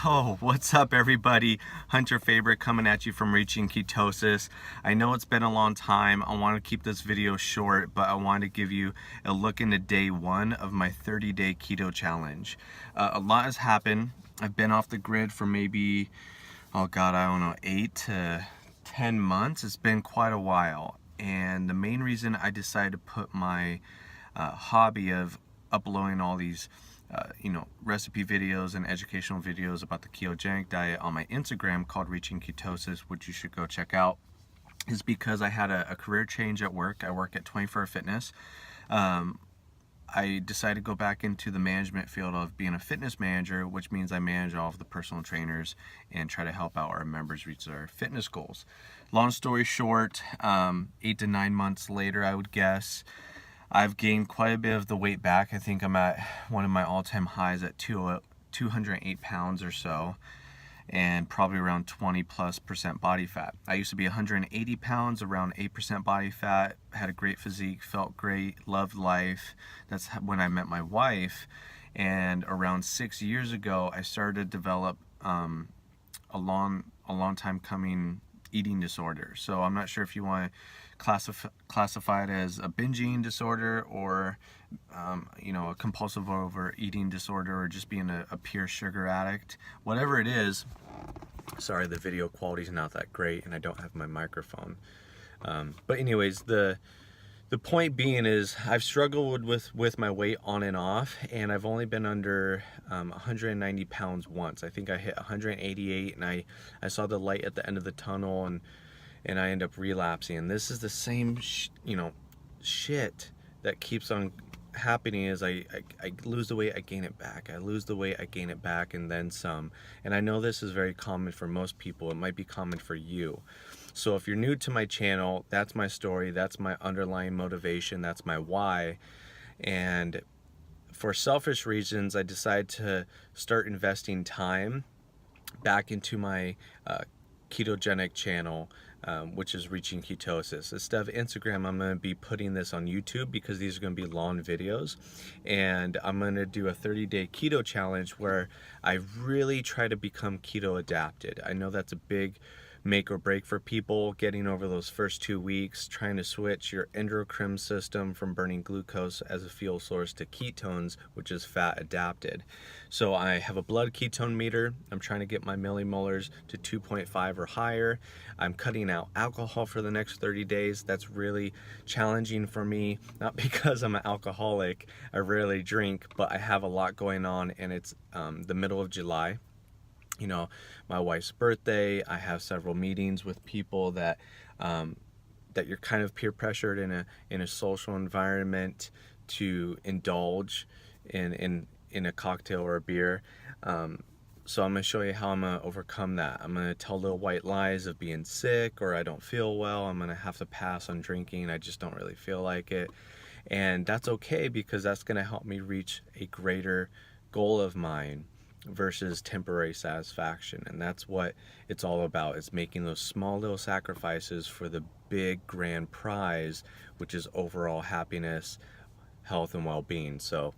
Yo, what's up everybody? Hunter Faber coming at you from Reaching Ketosis. I know it's been a long time. I want to keep this video short, but I want to give you a look into day one of my 30-day keto challenge. A lot has happened. I've been off the grid for maybe, oh God, I don't know, 8 to 10 months. It's been quite a while. And the main reason I decided to put my hobby of uploading all these recipe videos and educational videos about the ketogenic diet on my Instagram called Reaching Ketosis, which you should go check out, is because I had a career change at work. I work at 24 Fitness. I decided to go back into the management field of being a fitness manager, which means I manage all of the personal trainers and try to help out our members reach their fitness goals. Long story short, 8 to 9 months later, I would guess, I've gained quite a bit of the weight back. I think I'm at one of my all-time highs at 208 pounds or so, and probably around 20+% body fat. I used to be 180 pounds, around 8% body fat, had a great physique, felt great, loved life. That's when I met my wife. And around 6 years ago, I started to develop a long time coming eating disorder. So I'm not sure if you want to classify it as a binge eating disorder or a compulsive overeating disorder, or just being a pure sugar addict. Whatever it is, sorry, the video quality is not that great and I don't have my microphone. But anyways, the point being is I've struggled with my weight on and off, and I've only been under 190 pounds once. I think I hit 188 and I saw the light at the end of the tunnel, and I end up relapsing. And this is the same shit that keeps on happening. Is I lose the weight, I gain it back. I lose the weight, I gain it back, and then some. And I know this is very common for most people. It might be common for you. So if you're new to my channel, that's my story, that's my underlying motivation, that's my why. And for selfish reasons, I decided to start investing time back into my ketogenic channel, which is Reaching Ketosis. Instead of Instagram, I'm going to be putting this on YouTube because these are going to be long videos. And I'm going to do a 30-day keto challenge where I really try to become keto adapted. I know that's a big make or break for people, getting over those first 2 weeks, trying to switch your endocrine system from burning glucose as a fuel source to ketones, which is fat adapted. So I have a blood ketone meter. I'm trying to get my millimolars to 2.5 or higher. I'm cutting out alcohol for the next 30 days. That's really challenging for me, not because I'm an alcoholic. I rarely drink, but I have a lot going on, and it's the middle of July. My wife's birthday. I have several meetings with people that you're kind of peer pressured in a social environment to indulge in a cocktail or a beer. So I'm going to show you how I'm going to overcome that. I'm going to tell little white lies of being sick or I don't feel well. I'm going to have to pass on drinking. I just don't really feel like it. And that's okay, because that's going to help me reach a greater goal of mine versus temporary satisfaction. And that's what it's all about. It's making those small little sacrifices for the big grand prize, which is overall happiness, health, and well-being. So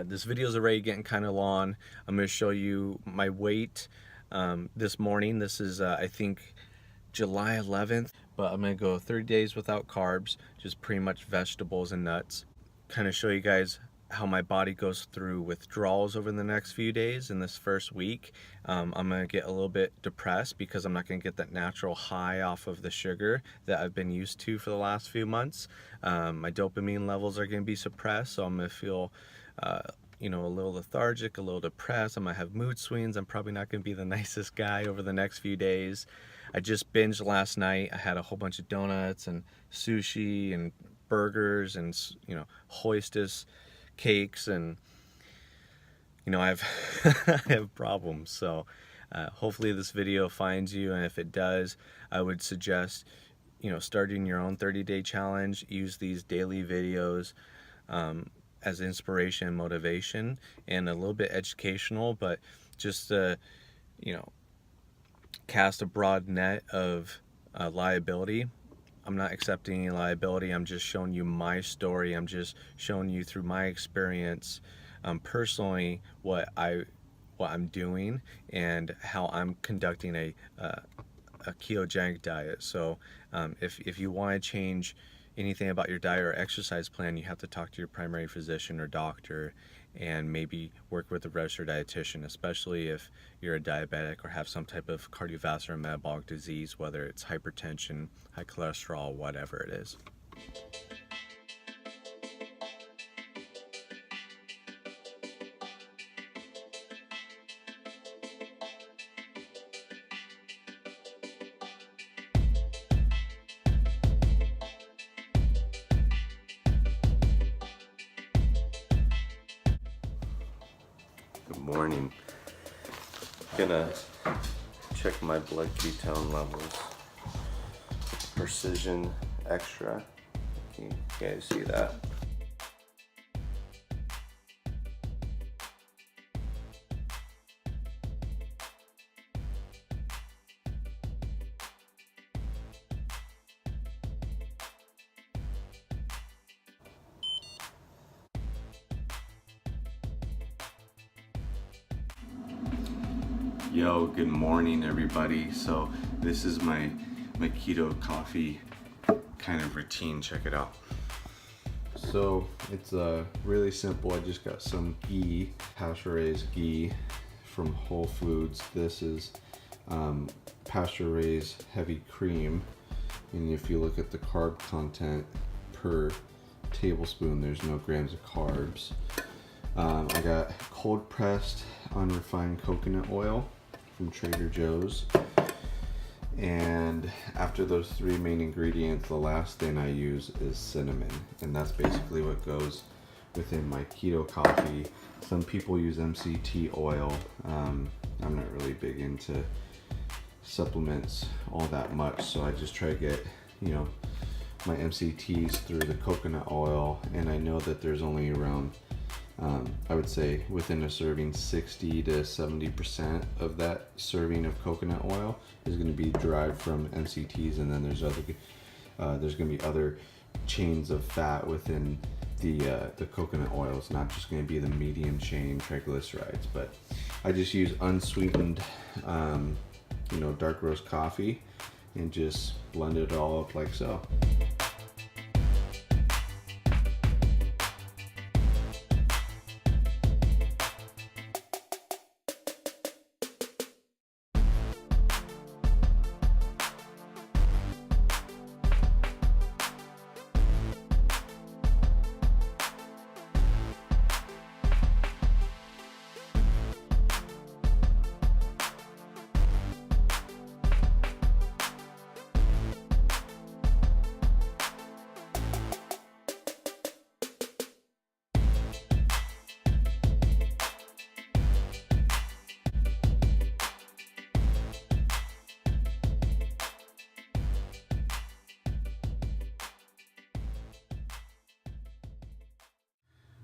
this video is already getting kind of long. I'm going to show you my weight this morning. This is I think July 11th, but I'm going to go 30 days without carbs, just pretty much vegetables and nuts. Kind of show you guys how my body goes through withdrawals over the next few days. In this first week, I'm going to get a little bit depressed because I'm not going to get that natural high off of the sugar that I've been used to for the last few months. My dopamine levels are going to be suppressed, so I'm going to feel a little lethargic, a little depressed. I'm going to have mood swings. I'm probably not going to be the nicest guy over the next few days. I just binged last night. I had a whole bunch of donuts and sushi and burgers and Hostess cakes, and I have I have problems. So hopefully this video finds you, and if it does, I would suggest starting your own 30-day challenge. Use these daily videos as inspiration and motivation, and a little bit educational, but just cast a broad net of liability. I'm not accepting any liability. I'm just showing you my story. I'm just showing you through my experience personally what I what I'm doing and how I'm conducting a ketogenic diet. So if you want to change anything about your diet or exercise plan, you have to talk to your primary physician or doctor and maybe work with a registered dietitian, especially if you're a diabetic or have some type of cardiovascular and metabolic disease, whether it's hypertension, high cholesterol, whatever it is. Good morning. Gonna check my blood ketone levels. Precision Extra. Can you guys see that? Yo, good morning everybody. So this is my keto coffee kind of routine. Check it out. So it's really simple. I just got some ghee, pasture-raised ghee from Whole Foods. This is pasture-raised heavy cream, and if you look at the carb content per tablespoon, there's no grams of carbs. I got cold pressed unrefined coconut oil from Trader Joe's, and after those three main ingredients, the last thing I use is cinnamon, and that's basically what goes within my keto coffee. Some people use MCT oil. I'm not really big into supplements all that much, so I just try to get, you know, my MCTs through the coconut oil, and I know that there's only around I would say within a serving 60 to 70% of that serving of coconut oil is going to be derived from MCTs, and then there's going to be other chains of fat within the coconut oil. It's not just going to be the medium chain triglycerides, but I just use unsweetened dark roast coffee and just blend it all up like so.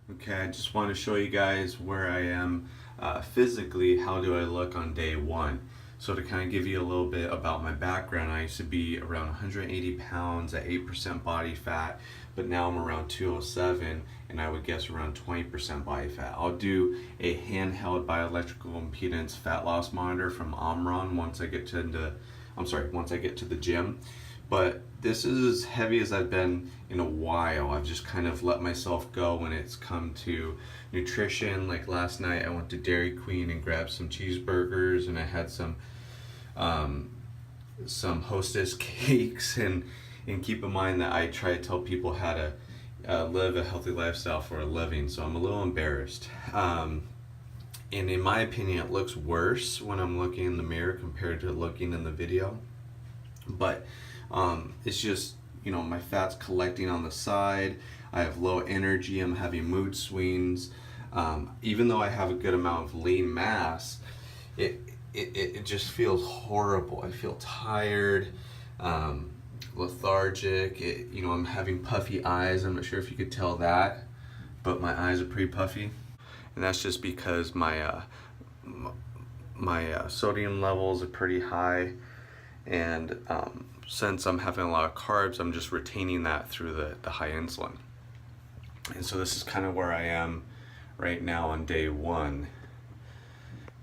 Okay, I just want to show you guys where I am physically. How do I look on day one? So to kind of give you a little bit about my background, I used to be around 180 pounds at 8% body fat, but now I'm around 207, and I would guess around 20% body fat. I'll do a handheld bioelectrical impedance fat loss monitor from Omron once I get to the gym. But this is as heavy as I've been in a while. I've just kind of let myself go when it's come to nutrition. Like last night I went to Dairy Queen and grabbed some cheeseburgers, and I had some Hostess cakes, and keep in mind that I try to tell people how to live a healthy lifestyle for a living, so I'm a little embarrassed. And in my opinion, it looks worse when I'm looking in the mirror compared to looking in the video. But it's just, my fat's collecting on the side. I have low energy. I'm having mood swings. Even though I have a good amount of lean mass, it just feels horrible. I feel tired, lethargic. I'm having puffy eyes. I'm not sure if you could tell that, but my eyes are pretty puffy, and that's just because my sodium levels are pretty high, and since I'm having a lot of carbs, I'm just retaining that through the high insulin. And so this is kind of where I am right now on day one.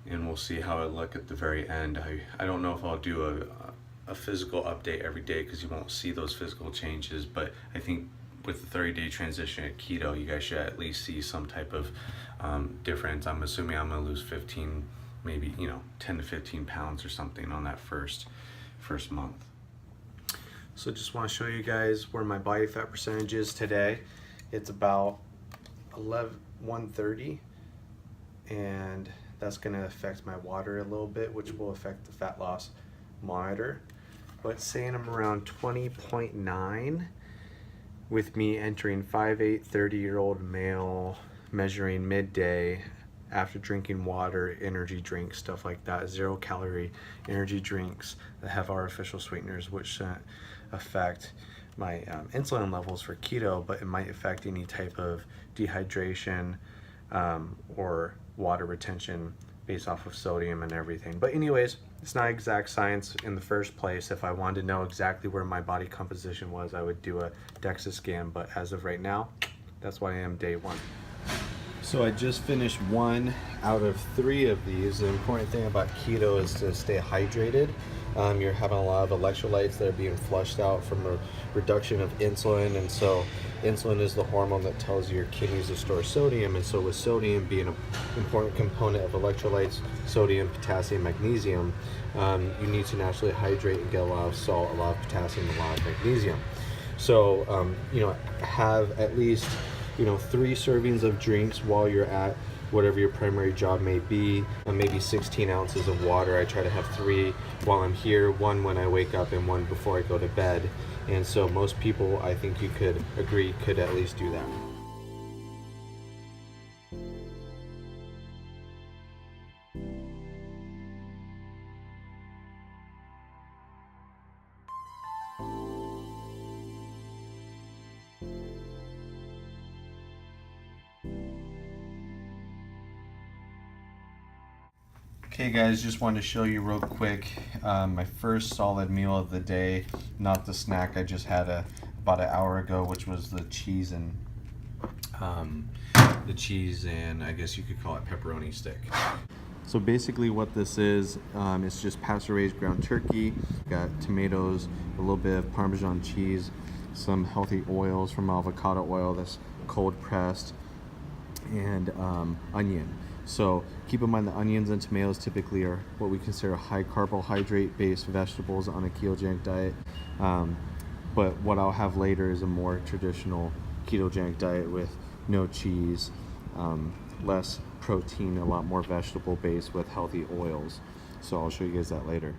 and we'll see how it look at the very end. I don't know if I'll do a physical update every day because you won't see those physical changes, but I think with the 30-day transition at keto, you guys should at least see some type of difference. I'm assuming I'm gonna lose 15, maybe 10 to 15 pounds or something on that first month. So just want to show you guys where my body fat percentage is today. It's about 130, and that's going to affect my water a little bit, which will affect the fat loss monitor. But saying I'm around 20.9 with me entering 5'8", 30-year-old male, measuring midday after drinking water, energy drinks, stuff like that, 0-calorie energy drinks that have artificial sweeteners, which affect my insulin levels for keto, but it might affect any type of dehydration or water retention based off of sodium and everything. But anyways, it's not exact science in the first place. If I wanted to know exactly where my body composition was, I would do a DEXA scan, but as of right now, that's why I am day 1. So I just finished 1 out of 3 of these. The important thing about keto is to stay hydrated. You're having a lot of electrolytes that are being flushed out from a reduction of insulin, and so insulin is the hormone that tells your kidneys to store sodium, and so with sodium being an important component of electrolytes, sodium, potassium, magnesium, you need to naturally hydrate and get a lot of salt, a lot of potassium, a lot of magnesium. So have at least 3 servings of drinks while you're at whatever your primary job may be, maybe 16 ounces of water. I try to have 3 while I'm here, 1 when I wake up and 1 before I go to bed. And so most people, I think you could agree, could at least do that. Okay guys, just wanted to show you real quick my first solid meal of the day, not the snack I just had about an hour ago, which was the cheese and I guess you could call it pepperoni stick. So basically what this is, it's just pasture-raised ground turkey, got tomatoes, a little bit of Parmesan cheese, some healthy oils from avocado oil that's cold pressed, and onion. So keep in mind the onions and tomatoes typically are what we consider high carbohydrate based vegetables on a ketogenic diet. But what I'll have later is a more traditional ketogenic diet with no cheese, less protein, a lot more vegetable based with healthy oils. So I'll show you guys that later.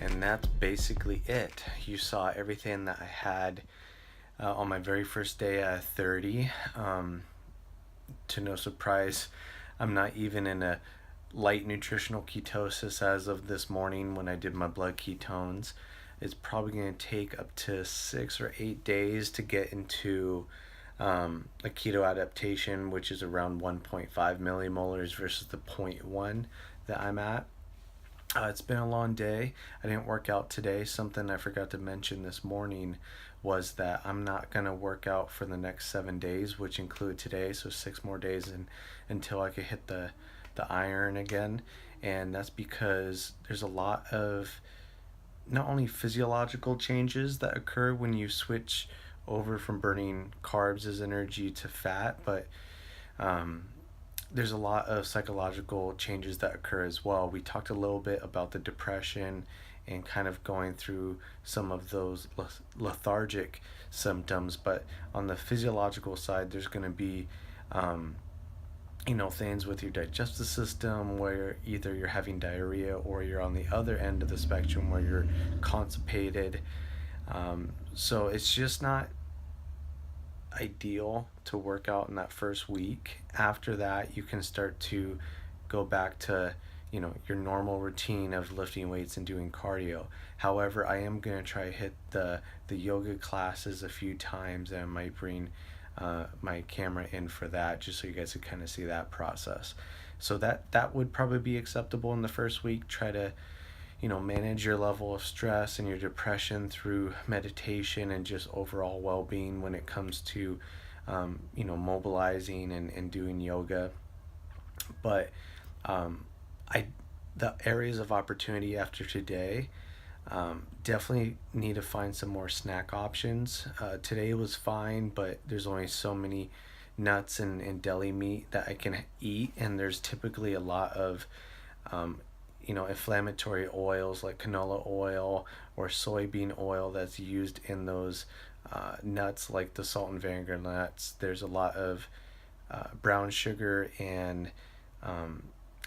And that's basically it. You saw everything that I had on my very first day at 30. To no surprise, I'm not even in a light nutritional ketosis as of this morning when I did my blood ketones. It's probably going to take up to 6 or 8 days to get into a keto adaptation, which is around 1.5 millimolars versus the zero point 0.1 that I'm at. It's been a long day. I didn't work out today. Something I forgot to mention this morning was that I'm not going to work out for the next 7 days, which include today, so 6 more days until I can hit the iron again. And that's because there's a lot of not only physiological changes that occur when you switch over from burning carbs as energy to fat, but there's a lot of psychological changes that occur as well. We talked a little bit about the depression and kind of going through some of those lethargic symptoms, but on the physiological side, there's going to be things with your digestive system where either you're having diarrhea or you're on the other end of the spectrum where you're constipated. So it's just not ideal to work out in that first week. After that, you can start to go back to your normal routine of lifting weights and doing cardio. However, I am going to try to hit the yoga classes a few times, and I might bring my camera in for that just so you guys can kind of see that process. So that would probably be acceptable in the first week. Try to manage your level of stress and your depression through meditation and just overall well-being when it comes to mobilizing and doing yoga. But the areas of opportunity after today, definitely need to find some more snack options. Today was fine, but there's only so many nuts and deli meat that I can eat, and there's typically a lot of inflammatory oils like canola oil or soybean oil that's used in those nuts, like the salt and vinegar nuts. There's a lot of brown sugar and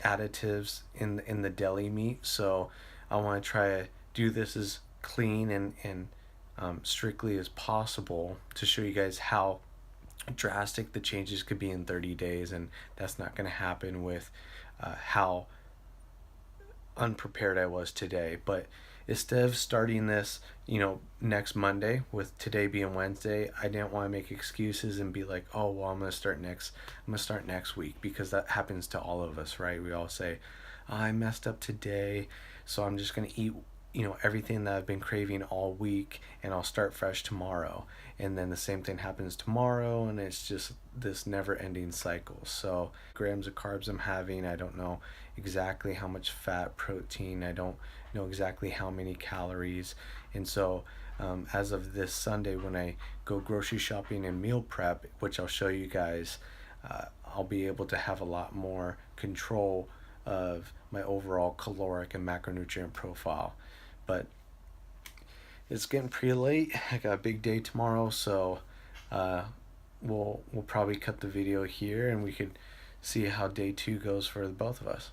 additives in the deli meat, so I want to try to do this as clean and strictly as possible to show you guys how drastic the changes could be in 30 days, and that's not going to happen with how unprepared I was today. But instead of starting this next Monday, with today being Wednesday, I didn't want to make excuses and be like, oh well, I'm gonna start next week, because that happens to all of us, right? We all say, oh, I messed up today, so I'm just gonna eat everything that I've been craving all week, and I'll start fresh tomorrow. And then the same thing happens tomorrow, and it's just this never-ending cycle. So grams of carbs I'm having, I don't know exactly how much fat, protein, I don't know exactly how many calories. And so as of this Sunday, when I go grocery shopping and meal prep, which I'll show you guys, I'll be able to have a lot more control of my overall caloric and macronutrient profile. But it's getting pretty late. I got a big day tomorrow, so we'll probably cut the video here, and we could see how day 2 goes for the both of us.